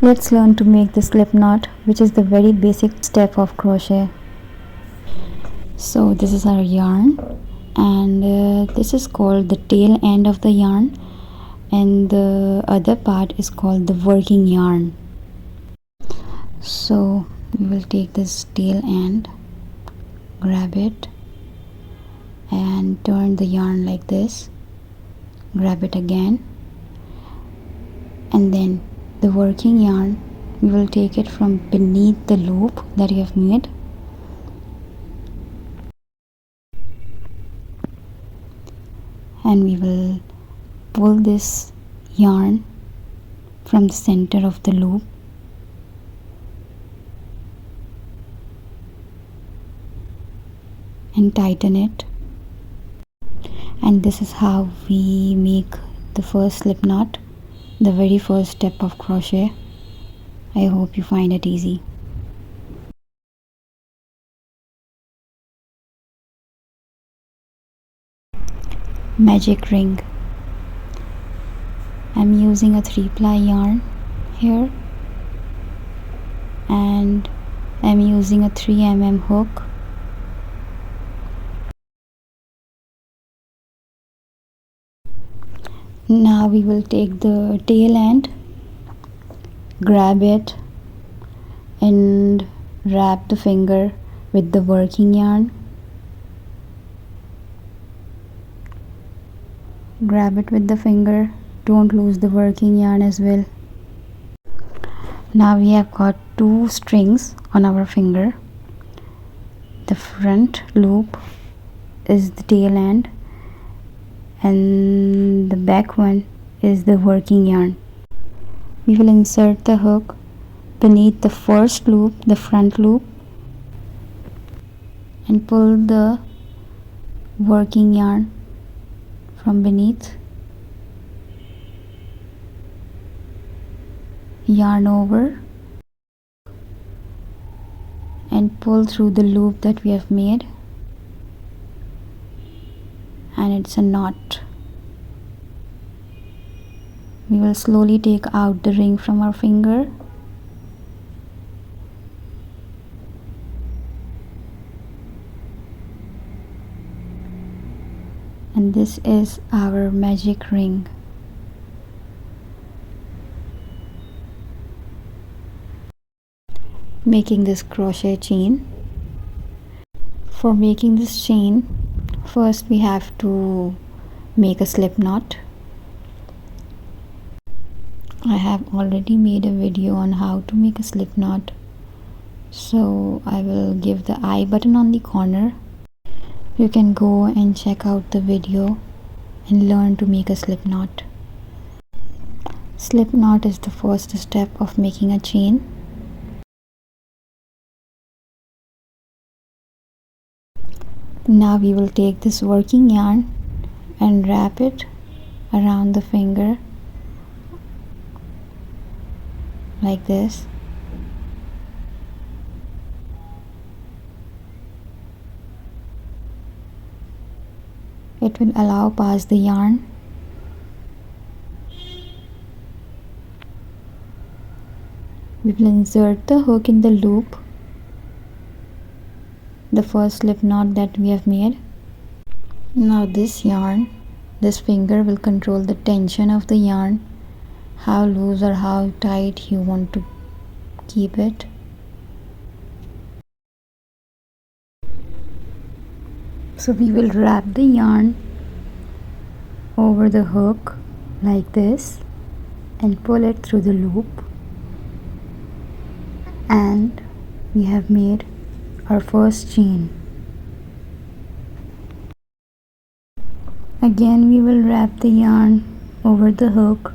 Let's learn to make the slip knot, which is the very basic step of crochet. So this is our yarn, and this is called the tail end of the yarn, and the other part is called the working yarn. So we will take this tail end, grab it and turn the yarn like this, grab it again, and then the working yarn, we will take it from beneath the loop that you have made, and we will pull this yarn from the center of the loop and tighten it. And this is how we make the first slip knot, the very first step of crochet. I hope you find it easy. Magic ring. I'm using a 3-ply yarn here, and I'm using a 3mm hook. Now we will take the tail end, grab it and wrap the finger with the working yarn. Grab it with the finger, don't lose the working yarn as well. Now we have got 2 strings on our finger. The front loop is the tail end and the back one is the working yarn. We will insert the hook beneath the first loop, the front loop, and pull the working yarn from beneath, yarn over and pull through the loop that we have made, and it's a knot. We will slowly take out the ring from our finger and this is our magic ring. Making this crochet chain. For making this chain, first we have to make a slip knot. I have already made a video on how to make a slip knot, so I will give the I button on the corner. You can go and check out the video and learn to make a slip knot. Slip knot is the first step of making a chain. Now we will take this working yarn and wrap it around the finger like this. It will allow pass the yarn. We will insert the hook in the loop, the first slip knot that we have made. Now this yarn, this finger will control the tension of the yarn, how loose or how tight you want to keep it. So we will wrap the yarn over the hook like this and pull it through the loop, and we have made our first chain. Again we will wrap the yarn over the hook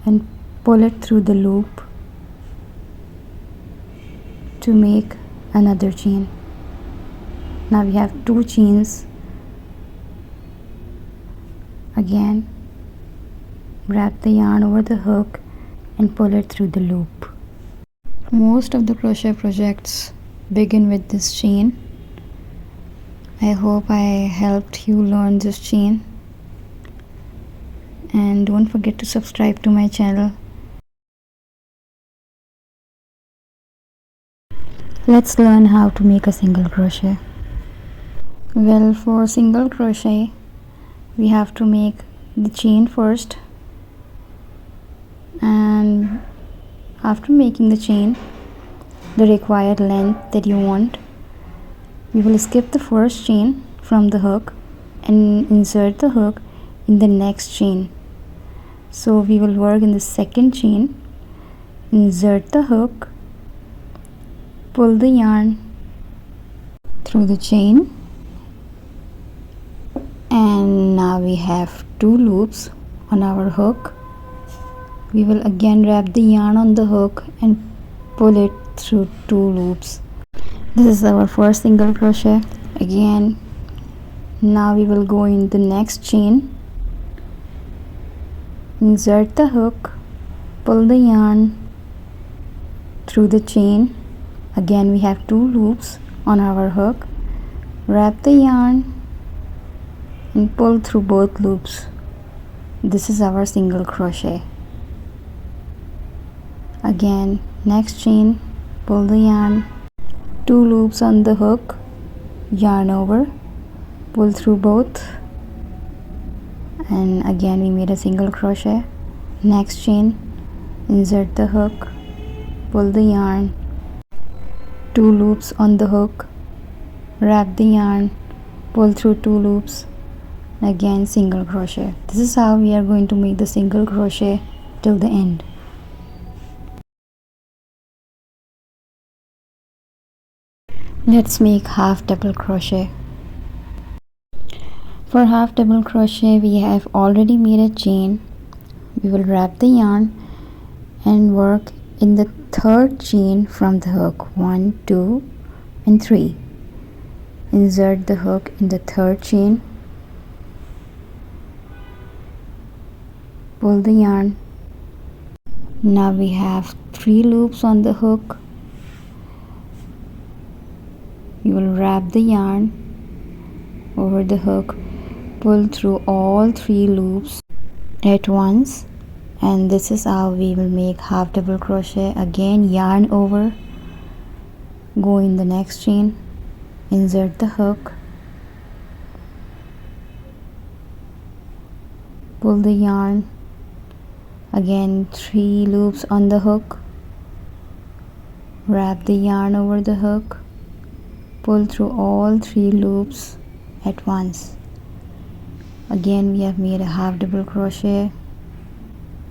and pull it through the loop to make another chain. Now we have 2 chains. Again wrap the yarn over the hook and pull it through the loop. Most of the crochet projects begin with this chain. I hope I helped you learn this chain, and don't forget to subscribe to my channel. Let's learn how to make a single crochet. Well, for single crochet we have to make the chain first, and after making the chain the required length that you want, we will skip the first chain from the hook and insert the hook in the next chain. So we will work in the second chain, insert the hook, pull the yarn through the chain, and now we have 2 loops on our hook. We will again wrap the yarn on the hook and pull it through 2 loops. This is our first single crochet. Again, now we will go in the next chain, insert the hook, pull the yarn through the chain. Again we have 2 loops on our hook, wrap the yarn and pull through both loops. This is our single crochet. Again, next chain, pull the yarn, 2 loops on the hook, yarn over, pull through both, and again we made a single crochet. Next chain, insert the hook, pull the yarn, 2 loops on the hook, wrap the yarn, pull through 2 loops, again single crochet. This is how we are going to make the single crochet till the end. Let's make half double crochet. For half double crochet we have already made a chain. We will wrap the yarn and work in the third chain from the hook. 1, 2 and 3. Insert the hook in the third chain, pull the yarn. Now we have 3 loops on the hook. You will wrap the yarn over the hook, pull through all 3 loops at once, and this is how we will make half double crochet. Again, yarn over, go in the next chain, insert the hook, pull the yarn. Again 3 loops on the hook, wrap the yarn over the hook, pull through all 3 loops at once. Again we have made a half double crochet,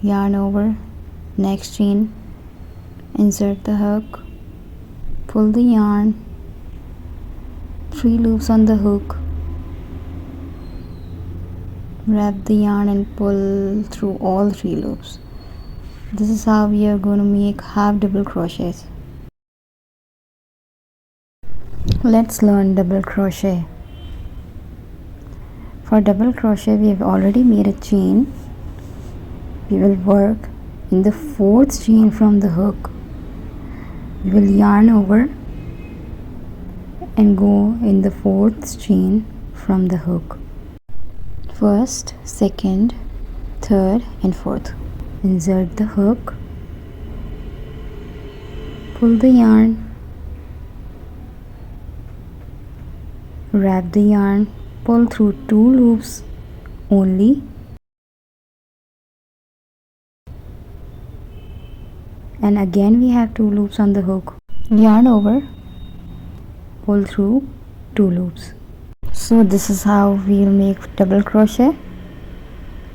yarn over, next chain, insert the hook, pull the yarn, 3 loops on the hook, wrap the yarn and pull through all 3 loops. This is how we are going to make half double crochets. Let's learn double crochet. For double crochet we have already made a chain. We will work in the 4th chain from the hook. We will yarn over and go in the 4th chain from the hook. 1st, 2nd, 3rd and 4th. Insert the hook, pull the yarn, wrap the yarn, pull through 2 loops only, and again we have 2 loops on the hook. Yarn over, pull through 2 loops. So this is how we'll make double crochet.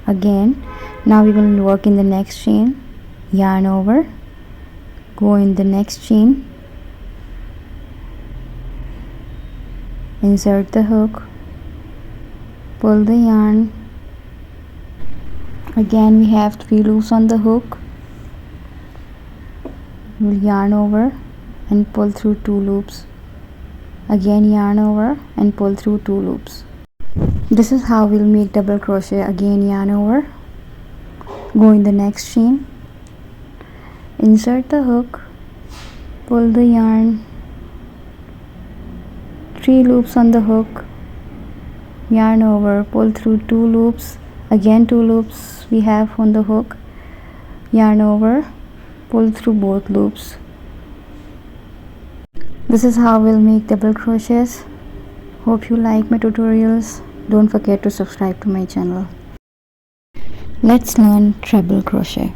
Again, now we will work in the next chain, yarn over, go in the next chain, insert the hook, pull the yarn. Again we have 3 loops on the hook. We'll yarn over and pull through 2 loops. Again yarn over and pull through 2 loops. This is how we'll make double crochet. Again yarn over, go in the next chain, insert the hook, pull the yarn, 3 loops on the hook, yarn over, pull through 2 loops, again 2 loops we have on the hook, yarn over, pull through both loops. This is how we'll make double crochets. Hope you like my tutorials. Don't forget to subscribe to my channel. Let's learn treble crochet.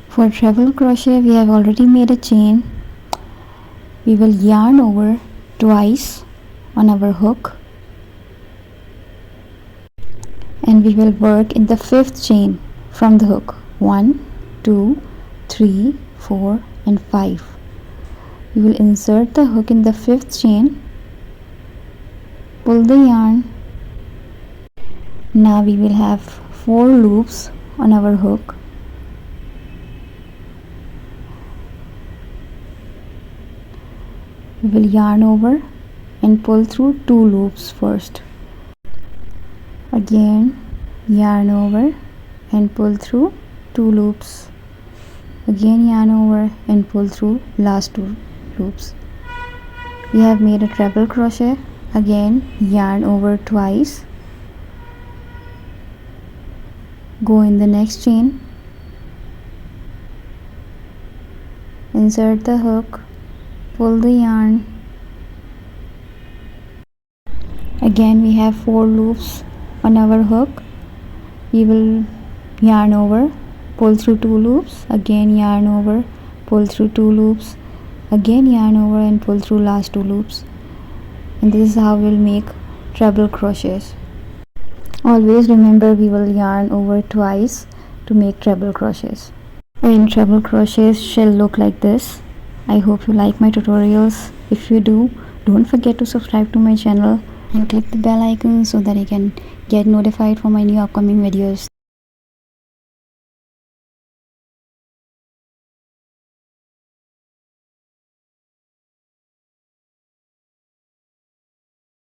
For treble crochet, we have already made a chain. We will yarn over twice on our hook, and we will work in the 5th chain from the hook. 1, 2, 3, 4 and 5. We will insert the hook in the 5th chain, pull the yarn. Now we will have 4 loops on our hook. We will yarn over and pull through 2 loops first. Again yarn over and pull through 2 loops. Again yarn over and pull through last 2 loops. We have made a treble crochet. Again yarn over twice, go in the next chain, insert the hook, pull the yarn. Again we have 4 loops on our hook. We will yarn over, pull through 2 loops, again yarn over, pull through 2 loops, again yarn over and pull through last 2 loops. And this is how we'll make treble crochets. Always remember, we will yarn over twice to make treble crochets. And treble crochets shall look like this. I hope you like my tutorials. If you do, don't forget to subscribe to my channel and click the bell icon so that you can get notified for my new upcoming videos.